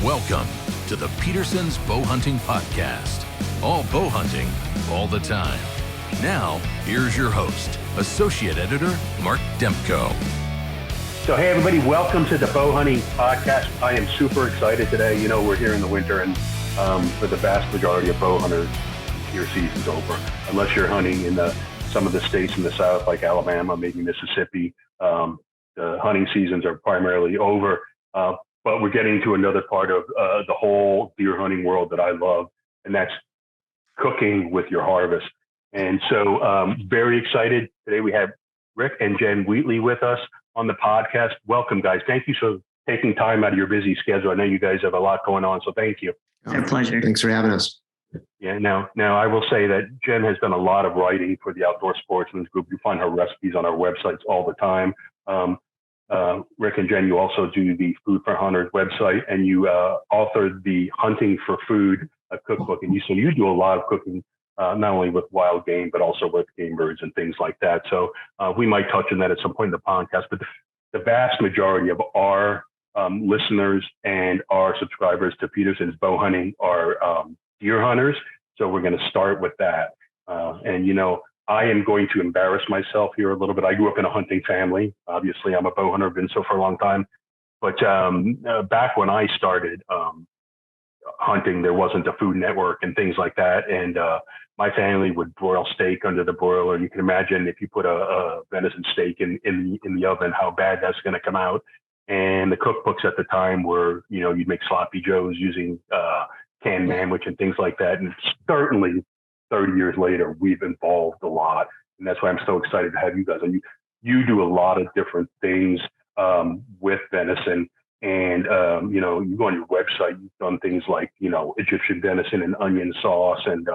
Welcome to the Petersen's Bowhunting Podcast. All bow hunting, all the time. Now, here's your host, Associate Editor Mark Demko. So, hey, everybody, welcome to the Bowhunting Podcast. I am super excited today. You know, we're here in the winter, and for the vast majority of bow hunters, your season's over. Unless you're hunting in some of the states in the South, like Alabama, maybe Mississippi, the hunting seasons are primarily over. But we're getting to another part of the whole deer hunting world that I love, and that's cooking with your harvest. And so very excited. Today we have Rick and Jen Wheatley with us on the podcast. Welcome, guys. Thank you for taking time out of your busy schedule. I know you guys have a lot going on, so thank you. It's our pleasure. Thanks for having us. Yeah, now I will say that Jen has done a lot of writing for the Outdoor Sportsman's Group. You find her recipes on our websites all the time. Rick and Jen, you also do the Food for Hunters website, and you authored the Hunting for Food cookbook. And so you do a lot of cooking, not only with wild game, but also with game birds and things like that. So we might touch on that at some point in the podcast. But the vast majority of our listeners and our subscribers to Petersen's Bow Hunting are deer hunters. So we're going to start with that. And, you know, I am going to embarrass myself here a little bit. I grew up in a hunting family. Obviously, I'm a bow hunter, been so for a long time. But back when I started hunting, there wasn't a Food Network and things like that. And my family would broil steak under the broiler. You can imagine if you put a venison steak in the oven, how bad that's going to come out. And the cookbooks at the time were, you know, you'd make sloppy joes using canned manwich and things like that. And certainly 30 years later, we've evolved a lot. And that's why I'm so excited to have you guys. And you do a lot of different things with venison. And, you know, you go on your website, you've done things like, you know, Egyptian venison and onion sauce and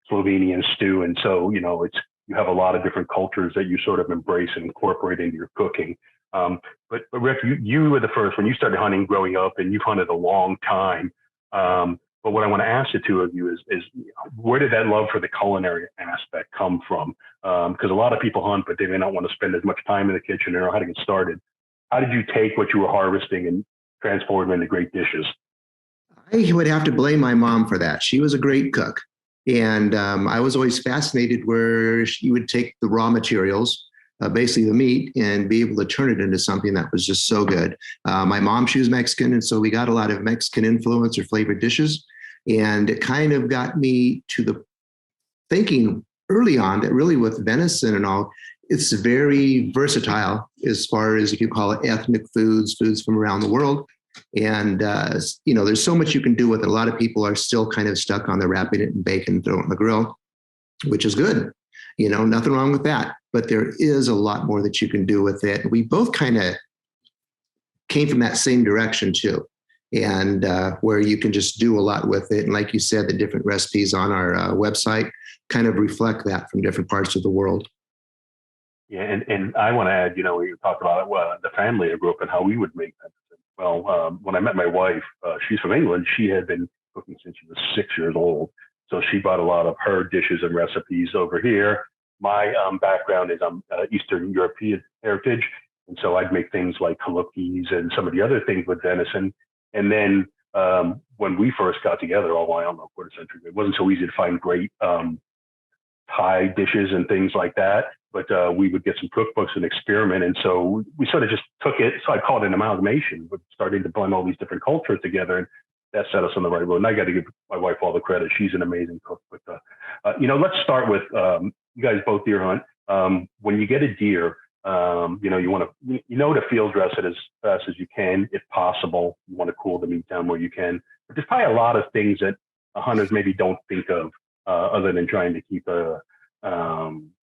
Slovenian stew. And so, you know, you have a lot of different cultures that you sort of embrace and incorporate into your cooking. But Rick, you were the first, when you started hunting growing up, and you've hunted a long time. But what I want to ask the two of you is where did that love for the culinary aspect come from? Because a lot of people hunt, but they may not want to spend as much time in the kitchen or know how to get started. How did you take what you were harvesting and transform them into great dishes? I would have to blame my mom for that. She was a great cook. And I was always fascinated where she would take the raw materials, basically the meat, and be able to turn it into something that was just so good. My mom, she was Mexican, and so we got a lot of Mexican influence or flavored dishes. And it kind of got me to the thinking early on that really with venison and all, it's very versatile as far as, if you call it, ethnic foods from around the world. And, you know, there's so much you can do with it. A lot of people are still kind of stuck on the wrapping it in bacon and throw it on the grill, which is good. You know, nothing wrong with that. But there is a lot more that you can do with it. We both kind of came from that same direction too. And where you can just do a lot with it. And like you said, the different recipes on our website kind of reflect that from different parts of the world. Yeah, and I want to add, you know, you talked about the family I grew up in, how we would make that. Well, when I met my wife, she's from England. She had been cooking since she was 6 years old. So she brought a lot of her dishes and recipes over here. My background is I'm Eastern European heritage. And so I'd make things like halukis and some of the other things with venison. And then when we first got together, I don't know, quarter century, it wasn't so easy to find great Thai dishes and things like that. But we would get some cookbooks and experiment. And so we sort of just took it. So I call it an amalgamation. We're starting to blend all these different cultures together. And that set us on the right road. And I got to give my wife all the credit. She's an amazing cook. But, you know, let's start with you guys both deer hunt. When you get a deer, you know, you know to field dress it as fast as you can, if possible. You want to cool the meat down where you can. But there's probably a lot of things that hunters maybe don't think of other than trying to keep the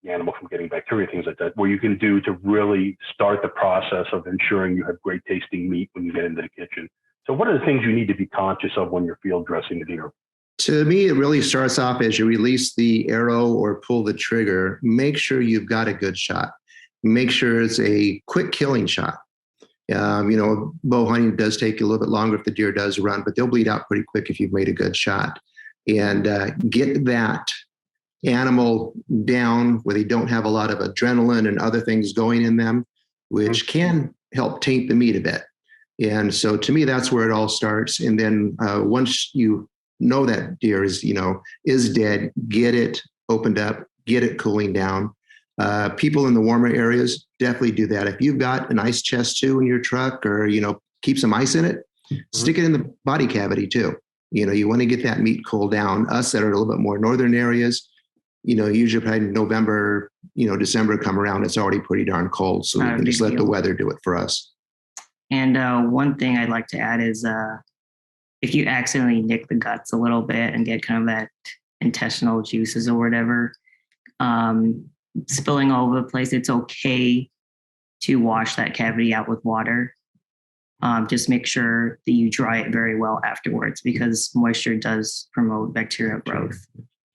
animal from getting bacteria, things like that, where you can do to really start the process of ensuring you have great tasting meat when you get into the kitchen. So what are the things you need to be conscious of when you're field dressing the deer? To me, it really starts off as you release the arrow or pull the trigger. Make sure you've got a good shot. Make sure it's a quick killing shot. You know, bow hunting does take a little bit longer if the deer does run, but they'll bleed out pretty quick if you've made a good shot. And get that animal down where they don't have a lot of adrenaline and other things going in them, which can help taint the meat a bit. And so to me, that's where it all starts. And then once you know that deer is dead, get it opened up, get it cooling down. People in the warmer areas definitely do that. If you've got an ice chest too in your truck, or keep some ice in it, stick it in the body cavity too. You want to get that meat cooled down. Us that are a little bit more northern areas, usually by November, December come around, it's already pretty darn cold. So we can just let the weather do it for us. And one thing I'd like to add is if you accidentally nick the guts a little bit and get kind of that intestinal juices or whatever spilling all over the place, it's okay to wash that cavity out with water. Just make sure that you dry it very well afterwards, because moisture does promote bacterial growth.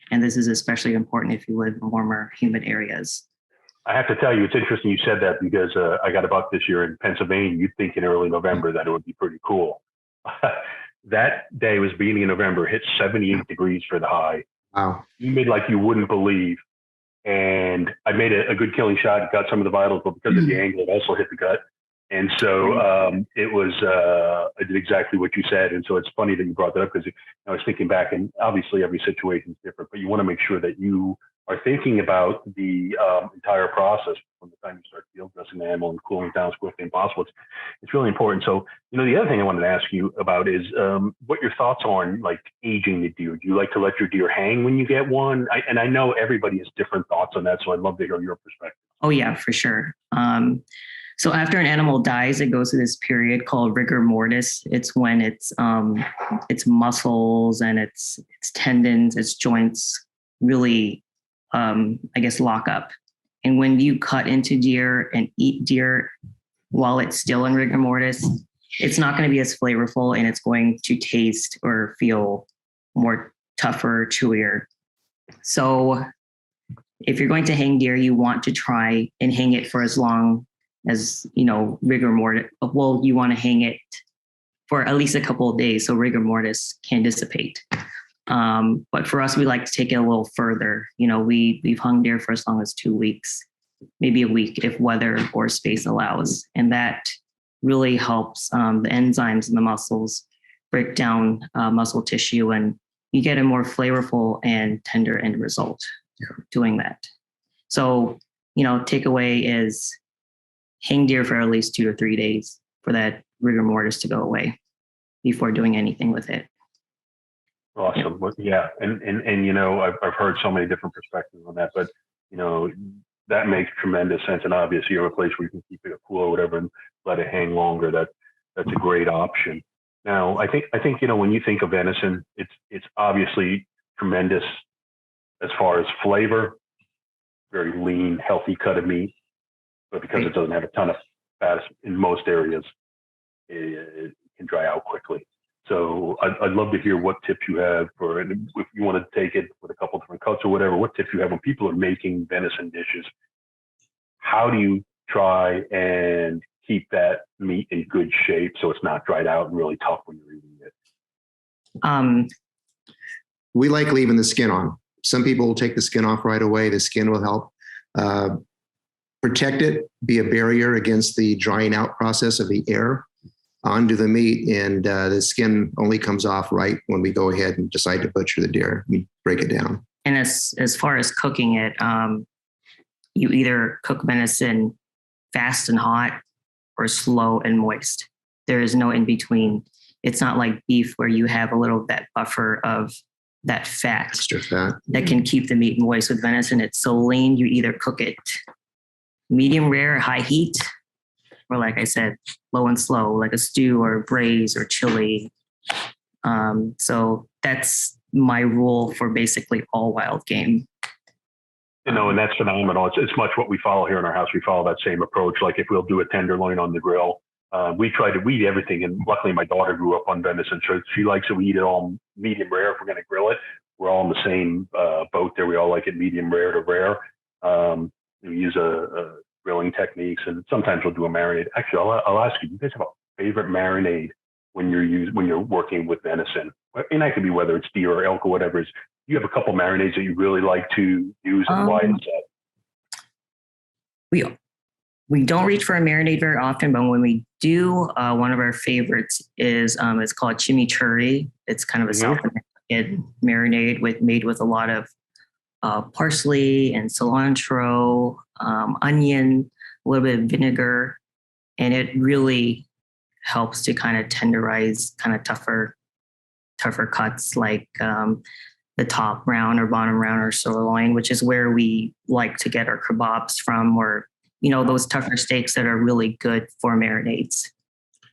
And this is especially important if you live in warmer, humid areas. I have to tell you, it's interesting you said that, because I got a buck this year in Pennsylvania. You'd think in early November that it would be pretty cool. That day was beginning of November, hit 78 degrees for the high. Wow. You made like you wouldn't believe. And I made a good killing shot, got some of the vitals, but because of the angle, it also hit the gut. And so it was, I did exactly what you said. And so it's funny that you brought that up, because I was thinking back, and obviously every situation is different, but you want to make sure that you are thinking about the entire process from the time you start field dressing the animal and cooling it down as quickly as possible. It's really important. So, the other thing I wanted to ask you about is what your thoughts are on like aging the deer. Do you like to let your deer hang when you get one? And I know everybody has different thoughts on that, so I'd love to hear your perspective. Oh yeah, for sure. So after an animal dies, it goes through this period called rigor mortis. It's when its muscles and its tendons, its joints really, lock up. And when you cut into deer and eat deer while it's still in rigor mortis, it's not going to be as flavorful, and it's going to taste or feel more tougher, chewier. So if you're going to hang deer, you want to try and hang it for as long as, rigor mortis. Well, you want to hang it for at least a couple of days so rigor mortis can dissipate. But for us, we like to take it a little further. We've hung deer for as long as 2 weeks, maybe a week if weather or space allows. And that really helps the enzymes in the muscles break down muscle tissue, and you get a more flavorful and tender end result doing that. So, takeaway is hang deer for at least 2 to 3 days for that rigor mortis to go away before doing anything with it. Awesome. Yeah. And I've heard so many different perspectives on that, but, that makes tremendous sense. And obviously you're in a place where you can keep it cool or whatever and let it hang longer. That's a great option. Now, I think, when you think of venison, it's obviously tremendous as far as flavor, very lean, healthy cut of meat, but because it doesn't have a ton of fat in most areas, it can dry out quickly. So I'd love to hear what tips you have for, and if you want to take it with a couple different cuts or whatever, what tips you have when people are making venison dishes. How do you try and keep that meat in good shape so it's not dried out and really tough when you're eating it? We like leaving the skin on. Some people will take the skin off right away. The skin will help protect it, be a barrier against the drying out process of the air onto the meat. And the skin only comes off right when we go ahead and decide to butcher the deer. We break it down. And as far as cooking it, you either cook venison fast and hot or slow and moist. There is no in between. It's not like beef where you have a little that buffer of that fat, extra fat that can keep the meat moist. With venison, it's so lean, you either cook it medium rare, high heat, or like I said, low and slow, like a stew or braise or chili. So that's my rule for basically all wild game. And that's phenomenal. It's much what we follow here in our house. We follow that same approach. Like if we'll do a tenderloin on the grill, we try to eat everything. And luckily my daughter grew up on venison, so she likes it. We eat it all medium rare if we're going to grill it. We're all in the same boat there. We all like it medium rare to rare. We use a grilling techniques, and sometimes we'll do a marinade. Actually, I'll ask you, do you guys have a favorite marinade when you're working with venison? And that could be whether it's deer or elk or whatever. Do you have a couple marinades that you really like to use, and why is that? We don't reach for a marinade very often, but when we do, one of our favorites is it's called chimichurri. It's kind of a South American marinade made with a lot of parsley and cilantro, onion, a little bit of vinegar, and it really helps to kind of tenderize kind of tougher cuts like the top round or bottom round or sirloin, which is where we like to get our kebabs from, or those tougher steaks that are really good for marinades.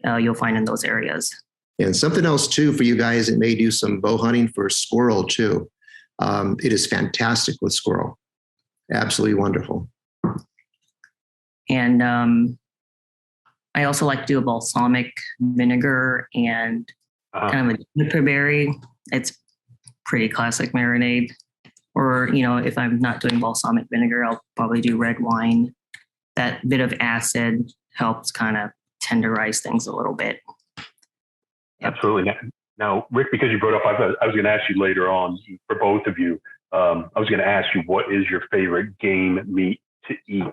You'll find in those areas. And something else too for you guys that may do some bow hunting for squirrel too. It is fantastic with squirrel. Absolutely wonderful. And I also like to do a balsamic vinegar and kind of a juniper berry. It's pretty classic marinade. Or, if I'm not doing balsamic vinegar, I'll probably do red wine. That bit of acid helps kind of tenderize things a little bit. Yep. Absolutely. Now, Rick, because you brought up, I was going to ask you later on for both of you. I was going to ask you, what is your favorite game meat to eat?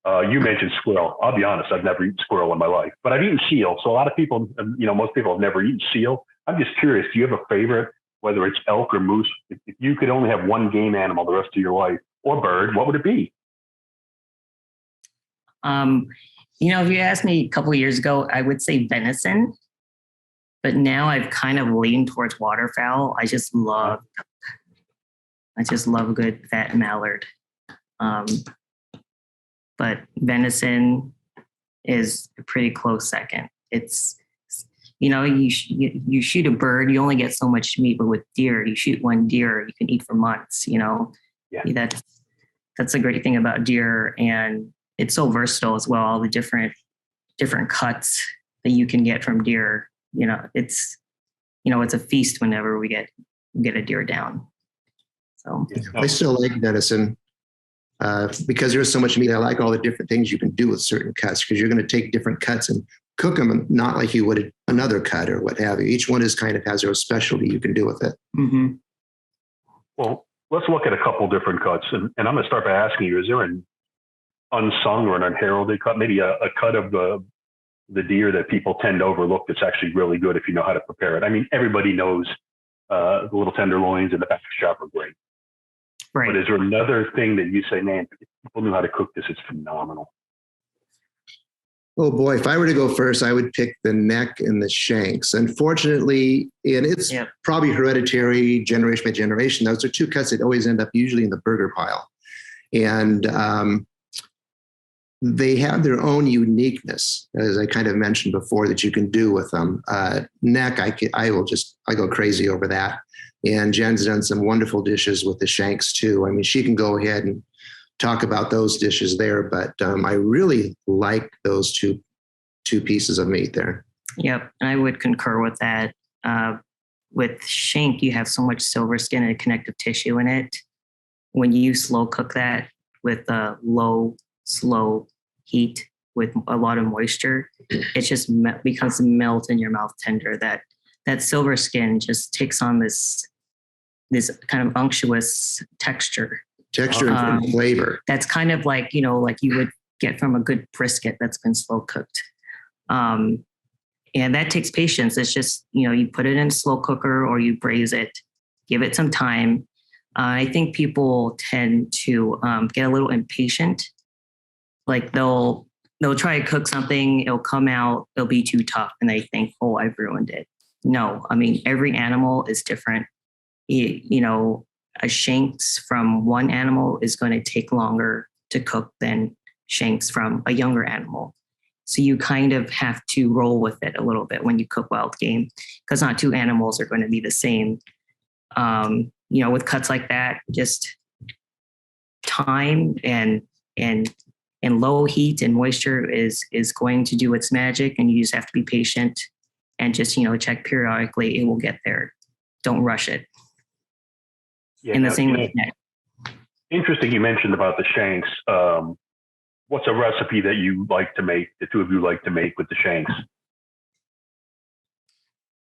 You mentioned squirrel. I'll be honest, I've never eaten squirrel in my life, but I've eaten seal. So a lot of people, most people have never eaten seal. I'm just curious, do you have a favorite, whether it's elk or moose? If you could only have one game animal the rest of your life, or bird, what would it be? If you asked me a couple of years ago, I would say venison, but now I've kind of leaned towards waterfowl. I just love a good fat mallard. But venison is a pretty close second. It's, you shoot a bird, you only get so much meat, but with deer, you shoot one deer, you can eat for months, Yeah. That's the great thing about deer. And it's so versatile as well. All the different cuts that you can get from deer, it's a feast whenever we get a deer down. So I still like venison. Because there's so much meat, I like all the different things you can do with certain cuts, because you're going to take different cuts and cook them, not like you would another cut or what have you. Each one has their own specialty you can do with it. Mm-hmm. Well, let's look at a couple different cuts. And I'm going to start by asking you, is there an unsung or an unheralded cut, maybe a cut of the deer that people tend to overlook that's actually really good if you know how to prepare it? I mean, everybody knows the little tenderloins and the back chop are great. Right. But is there another thing that you say, man, if people knew how to cook this, it's phenomenal? Oh boy, if I were to go first, I would pick the neck and the shanks. Unfortunately, and it's probably hereditary, generation by generation, those are two cuts that always end up usually in the burger pile. And they have their own uniqueness, as I kind of mentioned before, that you can do with them. Neck, I go crazy over that. And Jen's done some wonderful dishes with the shanks too. I mean, she can go ahead and talk about those dishes there, but I really like those two pieces of meat there. Yep, I would concur with that. With shank, you have so much silver skin and connective tissue in it. When you slow cook that with a low, slow heat with a lot of moisture, it just becomes melt in your mouth tender. That silver skin just takes on this kind of unctuous texture and flavor. That's kind of like you would get from a good brisket that's been slow cooked. And that takes patience. It's just, you put it in a slow cooker or you braise it, give it some time. I think people tend to get a little impatient. Like they'll try to cook something, it'll come out, it'll be too tough, and they think, oh, I've ruined it. No, I mean, every animal is different. A shanks from one animal is going to take longer to cook than shanks from a younger animal. So you kind of have to roll with it a little bit when you cook wild game, because not two animals are going to be the same. With cuts like that, just time and low heat and moisture is going to do its magic, and you just have to be patient and just check periodically. It will get there. Don't rush it. Yeah, and the same with neck. Interesting you mentioned about the shanks. What's a recipe that you like to make, the two of you like to make with the shanks?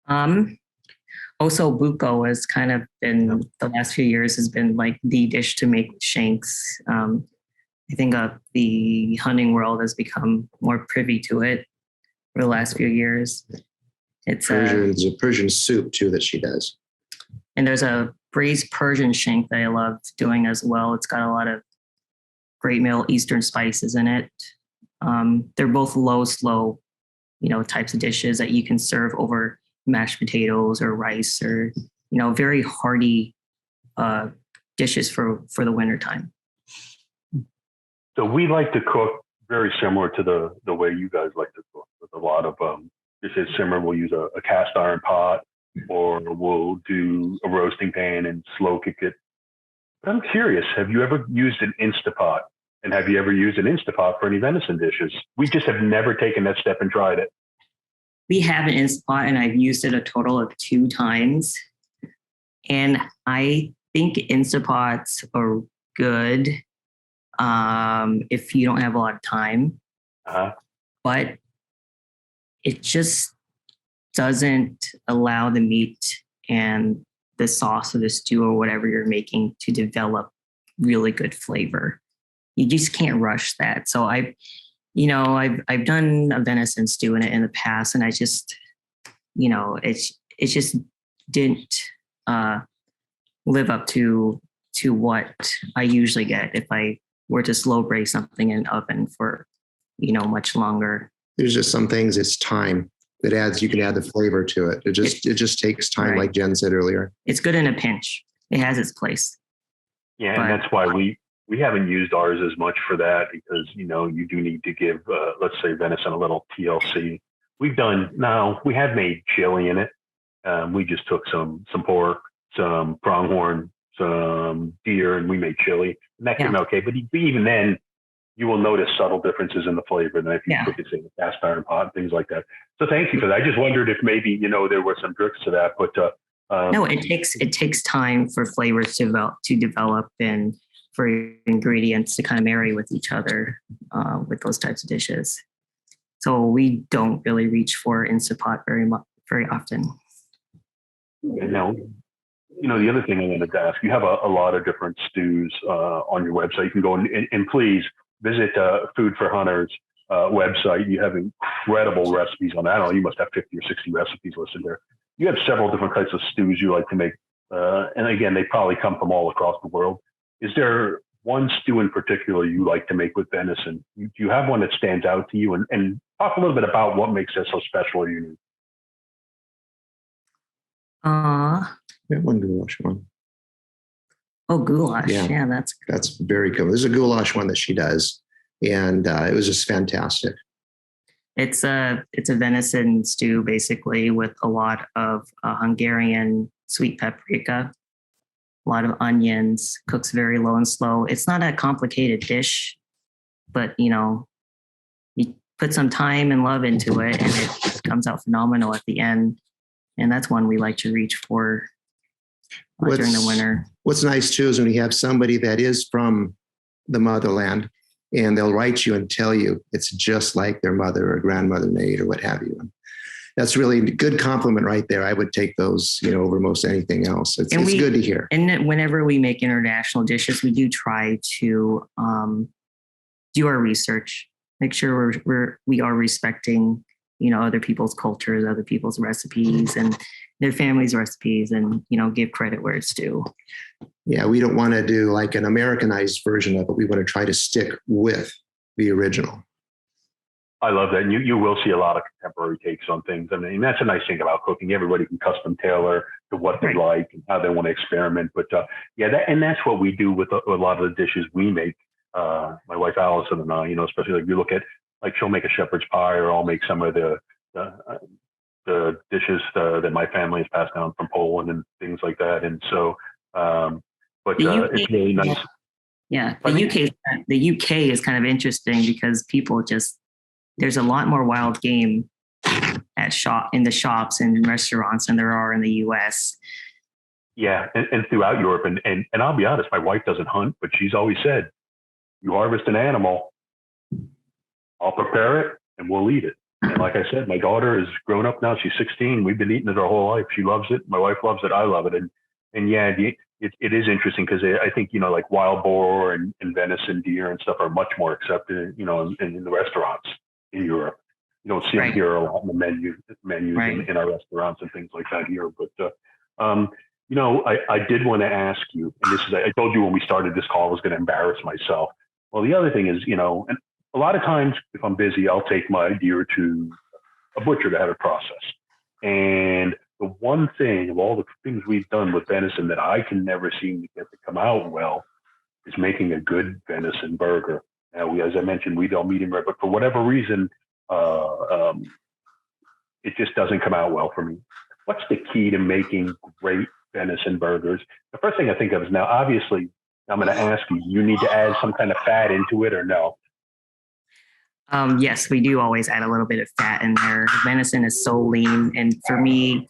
Osso buco has kind of been, the last few years has been like the dish to make with shanks. I think the hunting world has become more privy to it for the last few years. It's There's a Persian soup too that she does. And there's a braised Persian shank that I love doing as well. It's got a lot of great Middle Eastern spices in it. They're both low, slow, types of dishes that you can serve over mashed potatoes or rice or, very hearty dishes for the wintertime. So we like to cook very similar to the way you guys like to cook, with a lot of dishes similar. We'll use a cast iron pot, or we'll do a roasting pan and slow cook it. But I'm curious, have you ever used an Instapot? And have you ever used an Instapot for any venison dishes? We just have never taken that step and tried it. We have an Instapot, and I've used it a total of 2 times. And I think Instapots are good if you don't have a lot of time. But it just doesn't allow the meat and the sauce or the stew or whatever you're making to develop really good flavor. You just can't rush that. So I've done a venison stew in it in the past, and I just, it just didn't live up to what I usually get if I were to slow braise something in an oven for, much longer. There's just some things, it's time that adds, you can add the flavor to it. It just takes time, right. Like Jen said earlier. It's good in a pinch. It has its place. Yeah, and that's why we haven't used ours as much for that, because, you do need to give, let's say, venison a little TLC. We have made chili in it. We just took some pork, some pronghorn, some deer, and we made chili. And that came out okay. But even then, you will notice subtle differences in the flavor than if you cook it in a cast iron pot, things like that. So thank you for that. I just wondered if maybe, there were some tricks to that. But no, it takes time for flavors to develop and for ingredients to kind of marry with each other with those types of dishes. So we don't really reach for Instapot very often. And now, the other thing I wanted to ask, you have a lot of different stews on your website. You can go and please visit Food for Hunters website. You have incredible recipes on that. I don't know, you must have 50 or 60 recipes listed there. You have several different types of stews you like to make. And again, they probably come from all across the world. Is there one stew in particular you like to make with venison? Do you have one that stands out to you? And talk a little bit about what makes that so special or unique. One goulash one. Oh, goulash. Yeah, that's very cool. There's a goulash one that she does, and it was just fantastic. It's a venison stew basically with a lot of Hungarian sweet paprika, a lot of onions, cooks very low and slow. It's not a complicated dish, but you put some time and love into it, and it comes out phenomenal at the end. And that's one we like to reach for during the winter. What's nice too is when you have somebody that is from the motherland, and they'll write you and tell you it's just like their mother or grandmother made or what have you. And that's really a good compliment right there. I would take those, over most anything else. It's good to hear. And whenever we make international dishes, we do try to do our research, make sure we are respecting, other people's cultures, other people's recipes and their family's recipes, and, give credit where it's due. Yeah, we don't want to do like an Americanized version of it. We want to try to stick with the original. I love that. And you will see a lot of contemporary takes on things. I mean, that's a nice thing about cooking. Everybody can custom tailor to what they like and how they want to experiment. But that's what we do with a lot of the dishes we make. My wife Allison and I, especially like you look at, like she'll make a shepherd's pie, or I'll make some of the dishes that my family has passed down from Poland and things like that. And so, it's really nice. Yeah, the UK is kind of interesting because people there's a lot more wild game in the shops and restaurants than there are in the US. Yeah, and throughout Europe. And I'll be honest, my wife doesn't hunt, but she's always said, you harvest an animal, I'll prepare it and we'll eat it. And like I said, my daughter is grown up now. She's 16. We've been eating it our whole life. She loves it. My wife loves it. I love it. And it is interesting because I think, like wild boar and venison, deer and stuff are much more accepted, in the restaurants in Europe. You don't see them here a lot in the menus in our restaurants and things like that here. But, I did want to ask you, and I told you when we started this call, I was going to embarrass myself. Well, the other thing is, and a lot of times if I'm busy, I'll take my deer to a butcher to have it processed. And the one thing of all the things we've done with venison that I can never seem to get to come out well is making a good venison burger. Now, as I mentioned, we don't medium rare, but for whatever reason, it just doesn't come out well for me. What's the key to making great venison burgers? The first thing I think of is, now, obviously, I'm going to ask you, you need to add some kind of fat into it or no? Yes, we do always add a little bit of fat in there. Venison is so lean. And for me,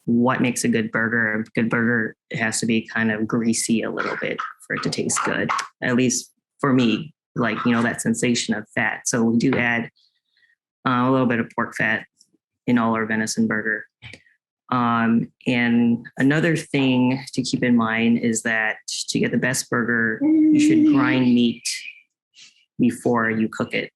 what makes a good burger? A good burger, it has to be kind of greasy a little bit for it to taste good. At least for me, like, that sensation of fat. So we do add a little bit of pork fat in all our venison burger. And another thing to keep in mind is that to get the best burger, you should grind meat before you cook it.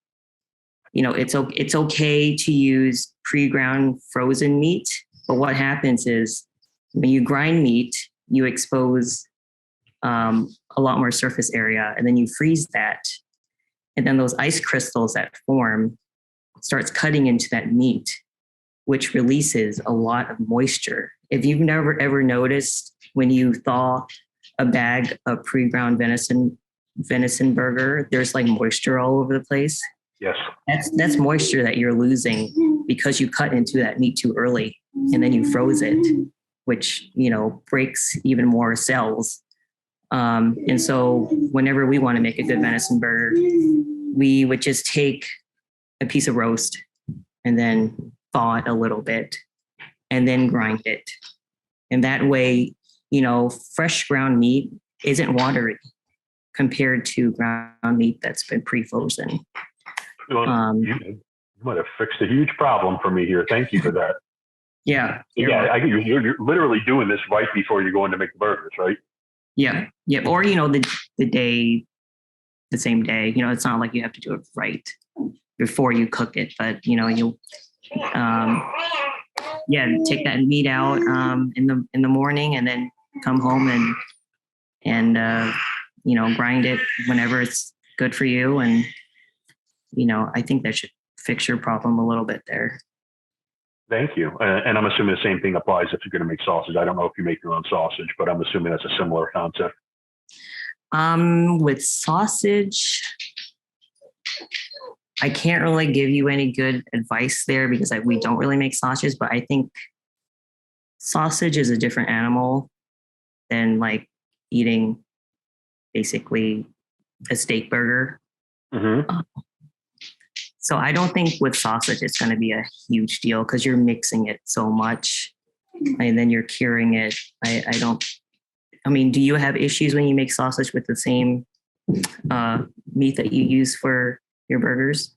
It's okay to use pre-ground frozen meat, but what happens is when you grind meat, you expose a lot more surface area, and then you freeze that. And then those ice crystals that form starts cutting into that meat, which releases a lot of moisture. If you've never ever noticed when you thaw a bag of pre-ground venison burger, there's like moisture all over the place. Yes. That's moisture that you're losing because you cut into that meat too early and then you froze it, which, breaks even more cells. And so whenever we want to make a good venison burger, we would just take a piece of roast and then thaw it a little bit and then grind it. And that way, fresh ground meat isn't watery compared to ground meat that's been pre-frozen. Well, you might have fixed a huge problem for me here. Thank you for that. Yeah. You're literally doing this right before you're going to make the burgers, right? Yeah. Yeah. Or, the same day, it's not like you have to do it right before you cook it, but, you'll, take that meat out in the morning and then come home and grind it whenever it's good for you. And, I think that should fix your problem a little bit there. Thank you. And I'm assuming the same thing applies if you're going to make sausage. I don't know if you make your own sausage, but I'm assuming that's a similar concept. With sausage, I can't really give you any good advice there because we don't really make sausage, but I think sausage is a different animal than like eating basically a steak burger. Mm-hmm. So I don't think with sausage it's going to be a huge deal because you're mixing it so much and then you're curing it. Do you have issues when you make sausage with the same meat that you use for your burgers?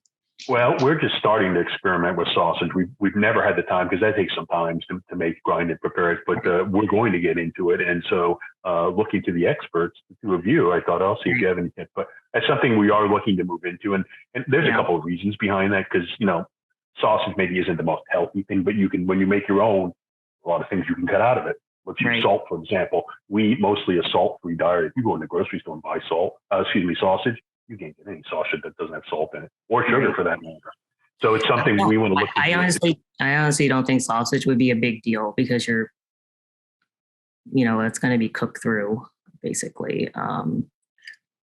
Well, we're just starting to experiment with sausage. We've never had the time because that takes some time to make, grind, and prepare it. But we're going to get into it. And so looking to the experts, the two of you, I thought I'll see if you have any tips. But that's something we are looking to move into. And there's a couple of reasons behind that because, sausage maybe isn't the most healthy thing, but when you make your own, a lot of things you can cut out of it. Let's use salt, for example. We eat mostly a salt-free diet. If you go in the grocery store and buy sausage, you can't get any sausage that doesn't have salt in it or sugar for that matter. So it's something we want to look at. I honestly don't think sausage would be a big deal because it's going to be cooked through basically. And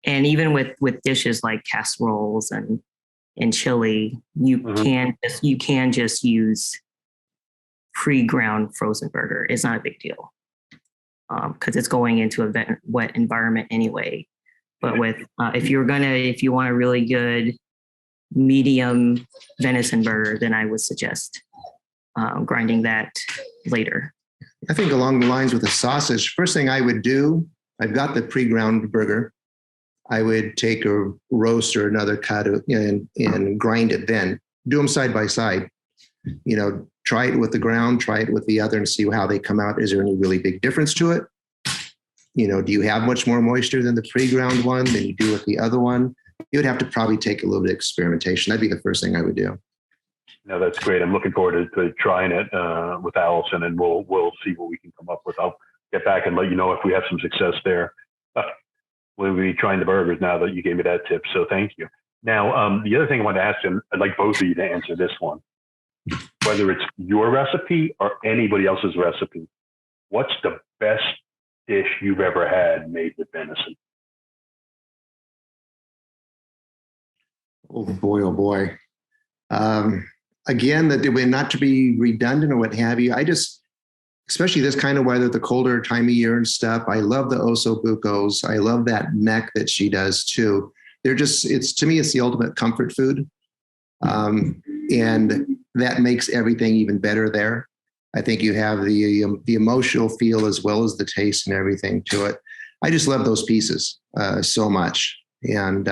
even with dishes like casseroles and chili, you can just use pre-ground frozen burger. It's not a big deal because it's going into a wet environment anyway. But if you want a really good medium venison burger, then I would suggest grinding that later. I think along the lines with the sausage, first thing I would do, I've got the pre-ground burger. I would take a roast or another cut and grind it then. Do them side by side. Try it with the ground, try it with the other and see how they come out. Is there any really big difference to it? do you have much more moisture than the pre-ground one than you do with the other one? You would have to probably take a little bit of experimentation. That'd be the first thing I would do. No, that's great. I'm looking forward to trying it with Allison, and we'll see what we can come up with. I'll get back and let you know if we have some success there. We'll be trying the burgers now that you gave me that tip, so thank you. Now, the other thing I wanted to ask you, I'd like both of you to answer this one. Whether it's your recipe or anybody else's recipe, what's the best dish you've ever had made with venison? Oh boy, oh boy. Again, not to be redundant or what have you, especially this kind of weather, the colder time of year and stuff, I love the osso bucos. I love that neck that she does too. To me, it's the ultimate comfort food. And that makes everything even better there. I think you have the emotional feel as well as the taste and everything to it. I just love those pieces so much. And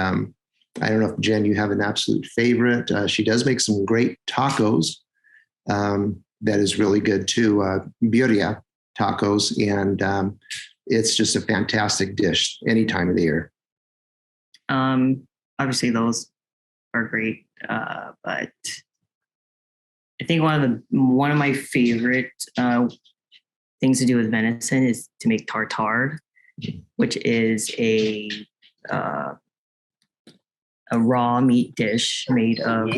I don't know if, Jen, you have an absolute favorite. She does make some great tacos. That is really good too. Birria tacos. And it's just a fantastic dish any time of the year. Obviously those are great. But I think one of my favorite things to do with venison is to make tartare, which is a raw meat dish made of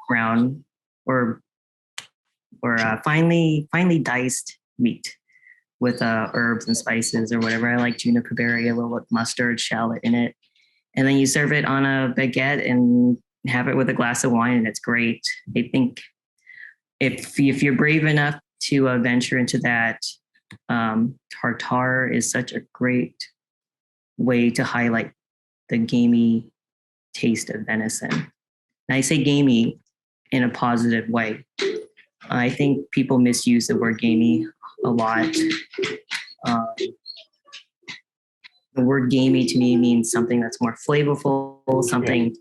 ground or finely diced meat with herbs and spices or whatever. I like juniper berry, a little mustard, shallot in it, and then you serve it on a baguette and have it with a glass of wine, and it's great. I think if you're brave enough to venture into that, tartare is such a great way to highlight the gamey taste of venison. And I say gamey in a positive way. I think people misuse the word gamey a lot. The word gamey to me means something that's more flavorful, something,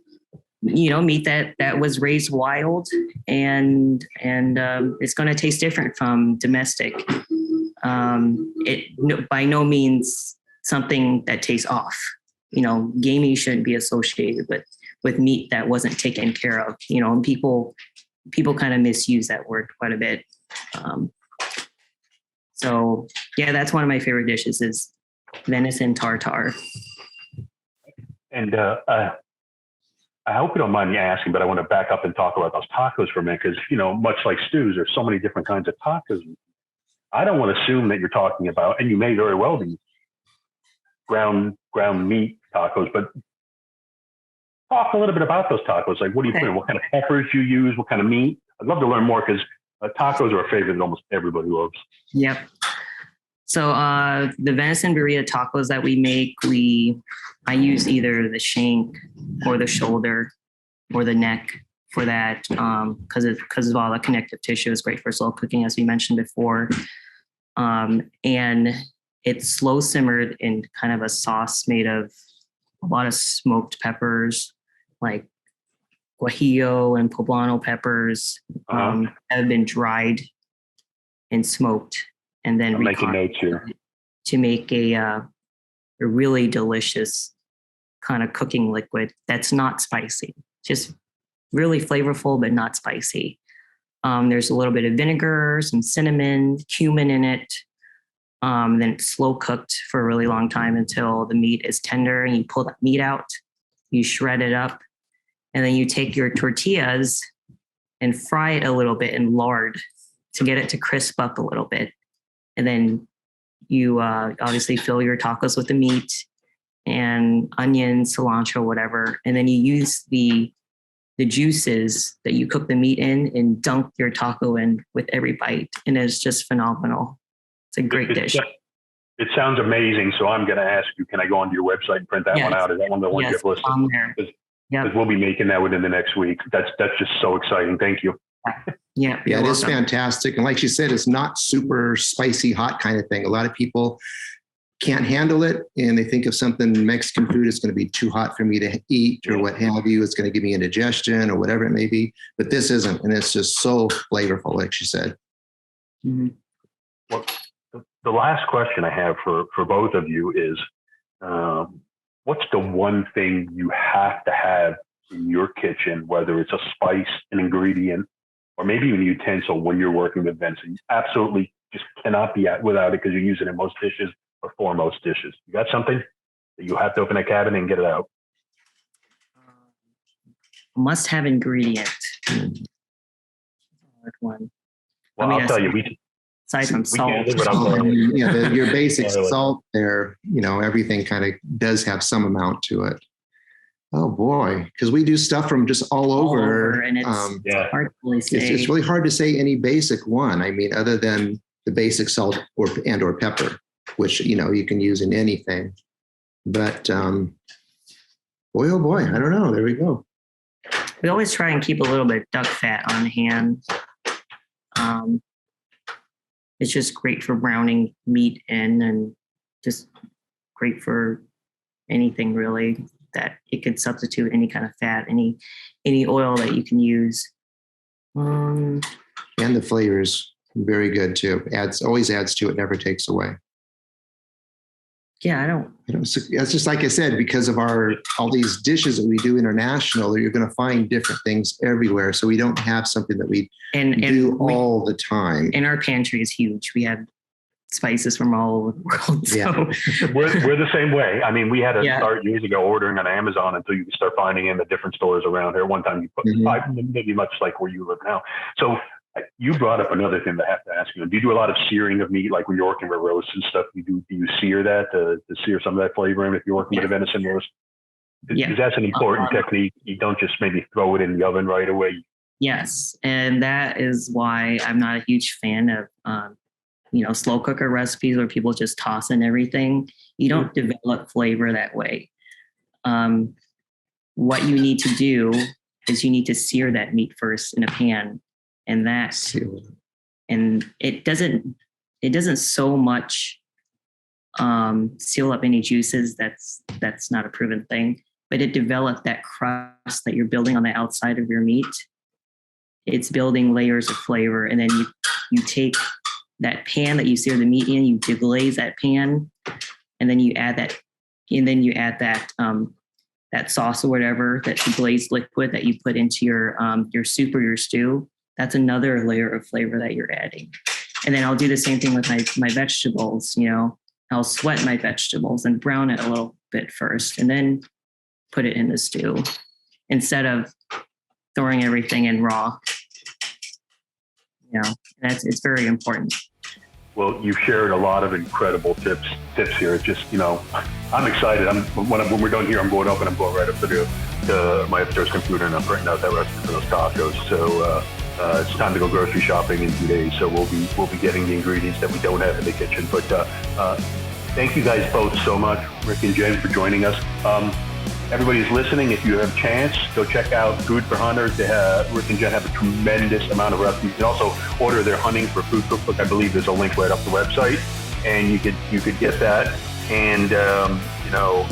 meat that was raised wild, and it's going to taste different from domestic. By no means something that tastes off. Gamey shouldn't be associated with meat that wasn't taken care of. And people kind of misuse that word quite a bit. So yeah, that's one of my favorite dishes is venison tartare. And I hope you don't mind me asking, but I want to back up and talk about those tacos for a minute because, much like stews, there's so many different kinds of tacos. I don't want to assume that you're talking about, and you may very well be, ground meat tacos, but talk a little bit about those tacos. Like, what do you put in? What kind of peppers you use? What kind of meat? I'd love to learn more because tacos are a favorite that almost everybody loves. Yep. So the venison birria tacos that we make, I use either the shank or the shoulder or the neck for that because of all the connective tissue. It's great for slow cooking, as we mentioned before. And it's slow simmered in kind of a sauce made of a lot of smoked peppers, like guajillo and poblano peppers have been dried and smoked. And then I'm making notes here to make a really delicious kind of cooking liquid that's not spicy, just really flavorful, but not spicy. There's a little bit of vinegar, some cinnamon, cumin in it. Then it's slow cooked for a really long time until the meat is tender, and you pull that meat out, you shred it up, and then you take your tortillas and fry it a little bit in lard to get it to crisp up a little bit. And then you obviously fill your tacos with the meat and onions, cilantro, whatever. And then you use the juices that you cook the meat in and dunk your taco in with every bite. And it's just phenomenal. It's a great dish. It sounds amazing. So I'm going to ask you, can I go onto your website and print that one out? Is that one of the ones you have listed? Because we'll be making that within the next week. That's just so exciting. Thank you. Yeah, it is fantastic. And like she said, it's not super spicy, hot kind of thing. A lot of people can't handle it, and they think of something Mexican food is going to be too hot for me to eat or what have you. It's going to give me indigestion or whatever it may be. But this isn't, and it's just so flavorful, like she said. Mm-hmm. Well, the last question I have for both of you is, what's the one thing you have to have in your kitchen, whether it's a spice, an ingredient, or maybe even a utensil when you're working with venison? You absolutely just cannot be without it because you're using it in most dishes or for most dishes. You got something that you have to open a cabinet and get it out? Must have ingredient. Hard one. Well, I'll tell you, aside from salt. Your basic salt there, everything kind of does have some amount to it. Oh boy, because we do stuff from just all over, and it's hard to really say. It's really hard to say any basic one. I mean, other than the basic salt or pepper, which you can use in anything. But boy, oh boy, I don't know. There we go. We always try and keep a little bit of duck fat on hand. It's just great for browning meat in, and just great for anything really that it could substitute any kind of fat, any oil that you can use. And the flavors very good too. Always adds to it, never takes away. Yeah, I don't. It's just like I said, because of all these dishes that we do international, you're going to find different things everywhere. So we don't have something that we do all the time. And our pantry is huge. We have spices from all over the world. So. Yeah, we're the same way. I mean, we had to start years ago ordering on Amazon until you could start finding in the different stores around here. One time you put maybe much like where you live now. So you brought up another thing that I have to ask you. Do you do a lot of searing of meat, like when you're working with roasts and stuff? Do you sear that to sear some of that flavor in if you're working with a venison roast? Because that's an important technique. You don't just maybe throw it in the oven right away. Yes, and that is why I'm not a huge fan of slow cooker recipes where people just toss in everything. You don't develop flavor that way. What you need to do is you need to sear that meat first in a pan. And it doesn't so much seal up any juices. That's not a proven thing, but it develops that crust that you're building on the outside of your meat. It's building layers of flavor, and then you take that pan that you sear the meat in, you deglaze that pan, and then you add that sauce or whatever, that deglazed liquid that you put into your soup or your stew. That's another layer of flavor that you're adding. And then I'll do the same thing with my vegetables. I'll sweat my vegetables and brown it a little bit first, and then put it in the stew instead of throwing everything in raw. It's very important. Well, you've shared a lot of incredible tips here. It's just, I'm excited. When we're done here, I'm going up and I'm going right up to my upstairs computer, and I'm printing out that recipe for those tacos. So it's time to go grocery shopping in 2 days. So we'll be getting the ingredients that we don't have in the kitchen. But thank you guys both so much, Rick and Jen, for joining us. Everybody who's listening, if you have a chance, go check out Food for Hunters. Rick and Jen have a tremendous amount of recipes. You can also order their Hunting for Food cookbook. I believe there's a link right up the website, and you could get that. And no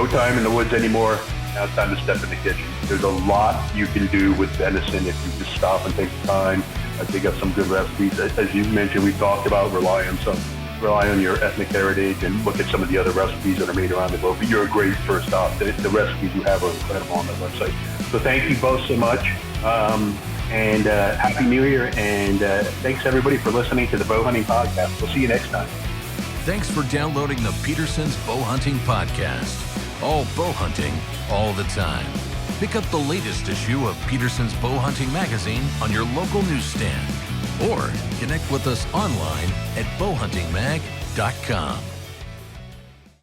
time in the woods anymore. Now it's time to step in the kitchen. There's a lot you can do with venison if you just stop and take the time. I think of some good recipes. As you mentioned, we talked about rely on your ethnic heritage and look at some of the other recipes that are made around the globe. But you're a great first stop. The recipes you have are incredible on the website. So thank you both so much. And Happy New Year. And thanks everybody for listening to the Bowhunting Podcast. We'll see you next time. Thanks for downloading the Petersen's Bowhunting Podcast. All bow hunting, all the time. Pick up the latest issue of Petersen's Bowhunting magazine on your local newsstand, or connect with us online at bowhuntingmag.com.